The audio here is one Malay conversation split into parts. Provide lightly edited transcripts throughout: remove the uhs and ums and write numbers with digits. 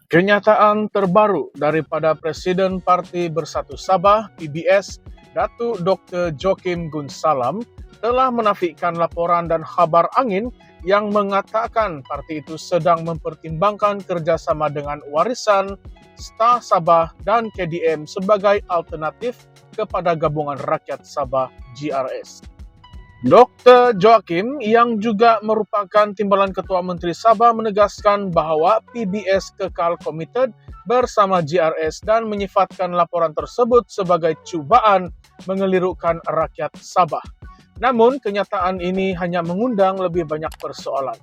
Kenyataan terbaru daripada Presiden Parti Bersatu Sabah (PBS), Datuk Dr. Joachim Gunsalam, telah menafikan laporan dan khabar angin yang mengatakan parti itu sedang mempertimbangkan kerjasama dengan Warisan, Star Sabah dan KDM sebagai alternatif kepada Gabungan Rakyat Sabah (GRS). Dr. Joachim yang juga merupakan Timbalan Ketua Menteri Sabah menegaskan bahawa PBS kekal komited bersama GRS dan menyifatkan laporan tersebut sebagai cubaan mengelirukkan rakyat Sabah. Namun, kenyataan ini hanya mengundang lebih banyak persoalan,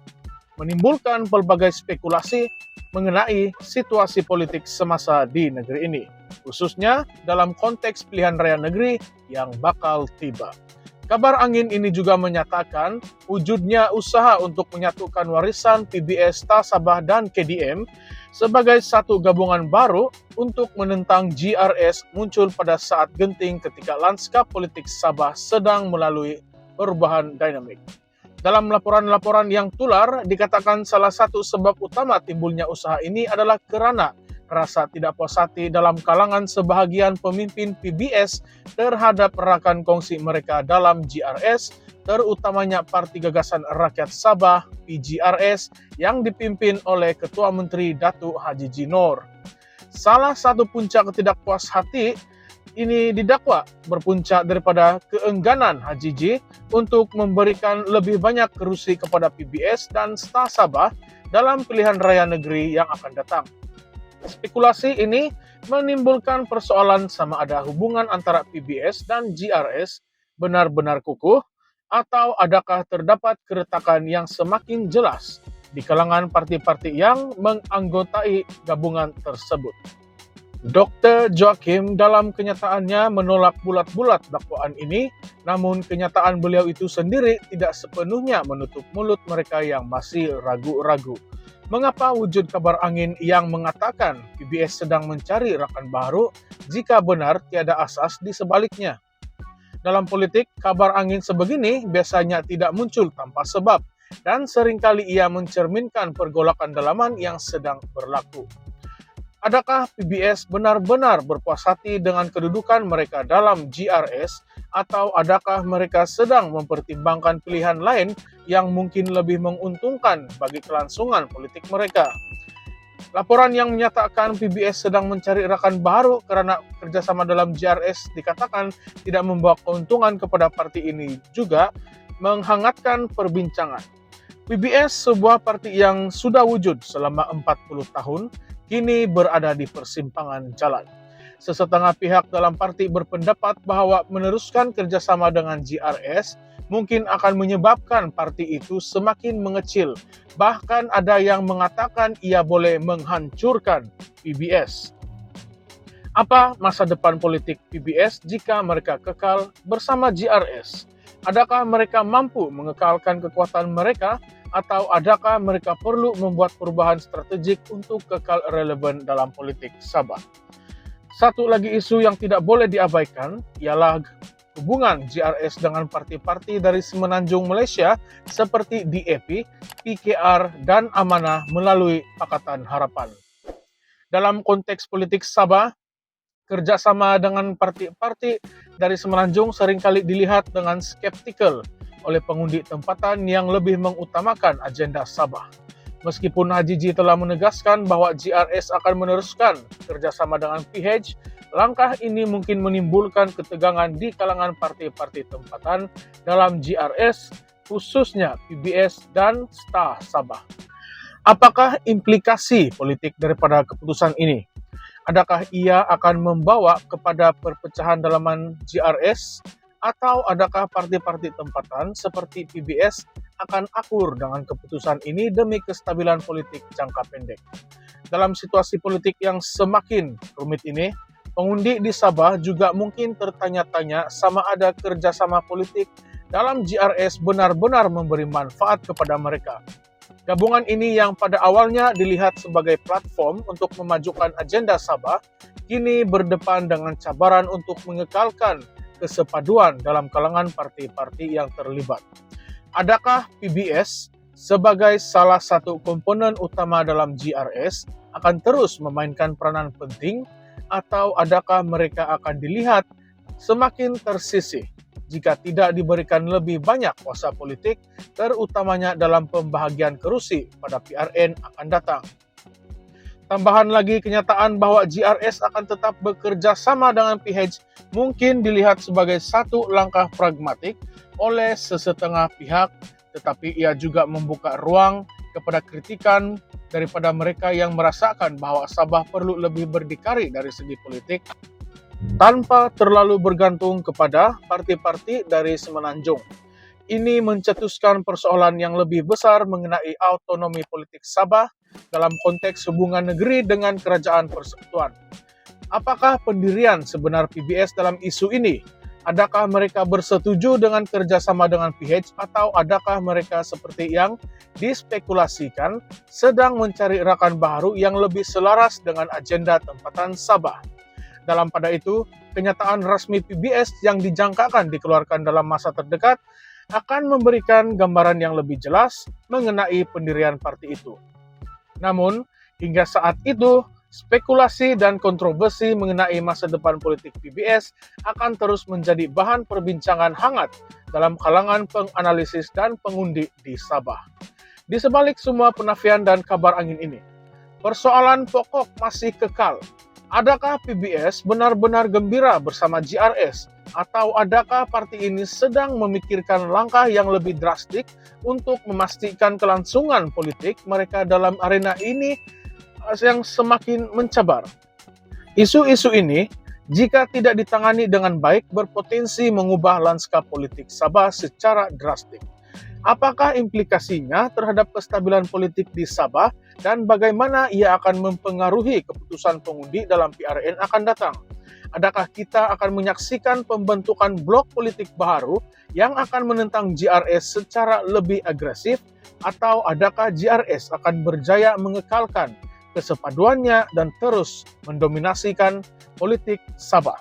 menimbulkan pelbagai spekulasi mengenai situasi politik semasa di negeri ini, khususnya dalam konteks pilihan raya negeri yang bakal tiba. Kabar angin ini juga menyatakan wujudnya usaha untuk menyatukan Warisan, PBS, Star Sabah dan KDM sebagai satu gabungan baru untuk menentang GRS muncul pada saat genting ketika lanskap politik Sabah sedang melalui perubahan dinamik. Dalam laporan-laporan yang tular, dikatakan salah satu sebab utama timbulnya usaha ini adalah kerana rasa tidak puas hati dalam kalangan sebahagian pemimpin PBS terhadap rakan kongsi mereka dalam GRS, terutamanya Parti Gagasan Rakyat Sabah (PGRS) yang dipimpin oleh Ketua Menteri Datuk Haji G. Noor. Salah satu puncak ketidakpuas hati ini didakwa berpuncak daripada keengganan Haji G untuk memberikan lebih banyak kerusi kepada PBS dan Star Sabah dalam pilihan raya negeri yang akan datang. Spekulasi ini menimbulkan persoalan sama ada hubungan antara PBS dan GRS benar-benar kukuh atau adakah terdapat keretakan yang semakin jelas di kalangan parti-parti yang menganggotai gabungan tersebut. Dr. Joachim dalam kenyataannya menolak bulat-bulat dakwaan ini, namun kenyataan beliau itu sendiri tidak sepenuhnya menutup mulut mereka yang masih ragu-ragu. Mengapa wujud kabar angin yang mengatakan PBS sedang mencari rakan baru jika benar tiada asas di sebaliknya? Dalam politik, kabar angin sebegini biasanya tidak muncul tanpa sebab dan seringkali ia mencerminkan pergolakan dalaman yang sedang berlaku. Adakah PBS benar-benar berpuas hati dengan kedudukan mereka dalam GRS atau adakah mereka sedang mempertimbangkan pilihan lain yang mungkin lebih menguntungkan bagi kelangsungan politik mereka? Laporan yang menyatakan PBS sedang mencari rakan baru kerana kerjasama dalam GRS dikatakan tidak membawa keuntungan kepada parti ini juga menghangatkan perbincangan. PBS, sebuah parti yang sudah wujud selama 40 tahun, kini berada di persimpangan jalan. Sesetengah pihak dalam parti berpendapat bahawa meneruskan kerjasama dengan GRS mungkin akan menyebabkan parti itu semakin mengecil. Bahkan ada yang mengatakan ia boleh menghancurkan PBS. Apa masa depan politik PBS jika mereka kekal bersama GRS? Adakah mereka mampu mengekalkan kekuatan mereka atau adakah mereka perlu membuat perubahan strategik untuk kekal relevan dalam politik Sabah? Satu lagi isu yang tidak boleh diabaikan ialah hubungan GRS dengan parti-parti dari Semenanjung Malaysia seperti DAP, PKR dan Amanah melalui Pakatan Harapan. Dalam konteks politik Sabah, kerjasama dengan parti-parti dari Semenanjung seringkali dilihat dengan skeptikal oleh pengundi tempatan yang lebih mengutamakan agenda Sabah. Meskipun Haji G telah menegaskan bahawa GRS akan meneruskan kerjasama dengan PH, langkah ini mungkin menimbulkan ketegangan di kalangan parti-parti tempatan dalam GRS, khususnya PBS dan Star Sabah. Apakah implikasi politik daripada keputusan ini? Adakah ia akan membawa kepada perpecahan dalaman GRS atau adakah parti-parti tempatan seperti PBS akan akur dengan keputusan ini demi kestabilan politik jangka pendek? Dalam situasi politik yang semakin rumit ini, pengundi di Sabah juga mungkin tertanya-tanya sama ada kerjasama politik dalam GRS benar-benar memberi manfaat kepada mereka. Gabungan ini yang pada awalnya dilihat sebagai platform untuk memajukan agenda Sabah, kini berdepan dengan cabaran untuk mengekalkan kesepaduan dalam kalangan parti-parti yang terlibat. Adakah PBS sebagai salah satu komponen utama dalam GRS akan terus memainkan peranan penting, atau adakah mereka akan dilihat semakin tersisih jika tidak diberikan lebih banyak kuasa politik, terutamanya dalam pembahagian kerusi pada PRN akan datang. Tambahan lagi, kenyataan bahwa GRS akan tetap bekerja sama dengan PH mungkin dilihat sebagai satu langkah pragmatik oleh sesetengah pihak, tetapi ia juga membuka ruang kepada kritikan daripada mereka yang merasakan bahwa Sabah perlu lebih berdikari dari segi politik tanpa terlalu bergantung kepada parti-parti dari Semenanjung. Ini mencetuskan persoalan yang lebih besar mengenai autonomi politik Sabah dalam konteks hubungan negeri dengan Kerajaan Persekutuan. Apakah pendirian sebenar PBS dalam isu ini? Adakah mereka bersetuju dengan kerjasama dengan PH atau adakah mereka seperti yang dispekulasikan sedang mencari rakan baru yang lebih selaras dengan agenda tempatan Sabah? Dalam pada itu, kenyataan resmi PBS yang dijangkakan dikeluarkan dalam masa terdekat akan memberikan gambaran yang lebih jelas mengenai pendirian parti itu. Namun, hingga saat itu, spekulasi dan kontroversi mengenai masa depan politik PBS akan terus menjadi bahan perbincangan hangat dalam kalangan penganalisis dan pengundi di Sabah. Di sebalik semua penafian dan kabar angin ini, persoalan pokok masih kekal. Adakah PBS benar-benar gembira bersama GRS? Atau adakah parti ini sedang memikirkan langkah yang lebih drastik untuk memastikan kelangsungan politik mereka dalam arena ini yang semakin mencabar? Isu-isu ini, jika tidak ditangani dengan baik, berpotensi mengubah lanskap politik Sabah secara drastik. Apakah implikasinya terhadap kestabilan politik di Sabah dan bagaimana ia akan mempengaruhi keputusan pengundi dalam PRN akan datang? Adakah kita akan menyaksikan pembentukan blok politik baru yang akan menentang GRS secara lebih agresif, atau adakah GRS akan berjaya mengekalkan kesepaduannya dan terus mendominasikan politik Sabah?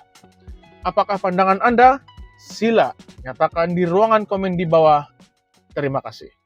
Apakah pandangan Anda? Sila nyatakan di ruangan komen di bawah. Terima kasih.